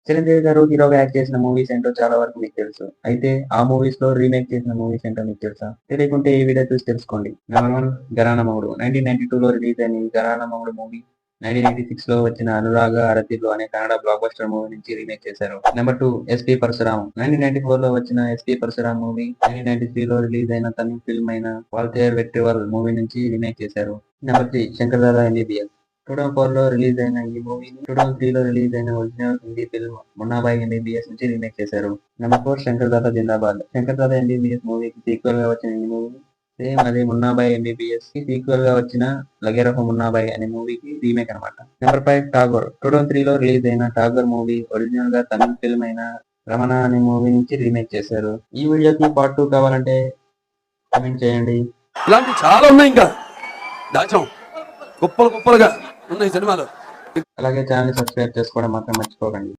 చిరంజీవి గారు హీరోగా యాక్ట్ చేసిన మూవీస్ ఏంటో చాలా వరకు మీకు తెలుసు. అయితే ఆ మూవీస్ లో రీమేక్ చేసిన మూవీస్ ఏంటో మీకు తెలుసా? తెలియకుంటే ఈ వీడియో చూసి తెలుసుకోండి. నెంబర్ 1 ఘరానా మొగుడు. 1992లో రిలీజ్ అయిన ఈ ఘరానా మొగుడు మూవీ 1996లో వచ్చిన అనురాగ అరతిర్లు అనే కన్నడ బ్లాక్ బస్టర్ మూవీ నుంచి రీమేక్ చేశారు. Number 2 S P Parasuram. 1994లో వచ్చిన ఎస్పీ పరశురాం మూవీ 1993లో రిలీజ్ అయిన తమిళ ఫిల్మ్ అయిన వాల్తేర్ వెట్రివల్ మూవీ నుంచి రీమేక్ చేశారు. Number 3 Shankar Dada MBBS. 2004లో రిలీజ్ అయిన ఈ మూవీని 2003లో రిలీజ్ అయిన original Hindi film Munnabhai MBBS నుంచి రీమేక్ చేశారు. నెంబర్ 4 శంకర్ దాదా జిందాబాద్. శంకర్ దాదా ఎంబీబీఎస్ మూవీకి సీక్వెల్ గా వచ్చిన ఈ మూవీ సేమ్ అదే మున్నాబాయ్ ఎంబీబీఎస్ కి సీక్వెల్ గా వచ్చిన లగేరఫ్ మున్నాబాయ్ అనే మూవీకి రీమేక్ అనమాట. నెంబర్ 5 ఠాగూర్. 2003లో రిలీజ్ అయిన ఠాగూర్ మూవీ ఒరిజినల్ గా తమిళ ఫిల్మ్ అయిన రమణ అనే మూవీ నుంచి రీమేక్ చేశారు. ఈ వీడియోకి పార్ట్ 2 కావాలంటే కమెంట్ చేయండి. ఇలాంటి చాలా ఉన్నాయి, ఇంకా దాచాం గొప్పలుగా ఉన్నాయి సినిమాలు. అలాగే ఛానల్ సబ్స్క్రైబ్ చేసుకోవడం మాత్రం మర్చిపోకండి.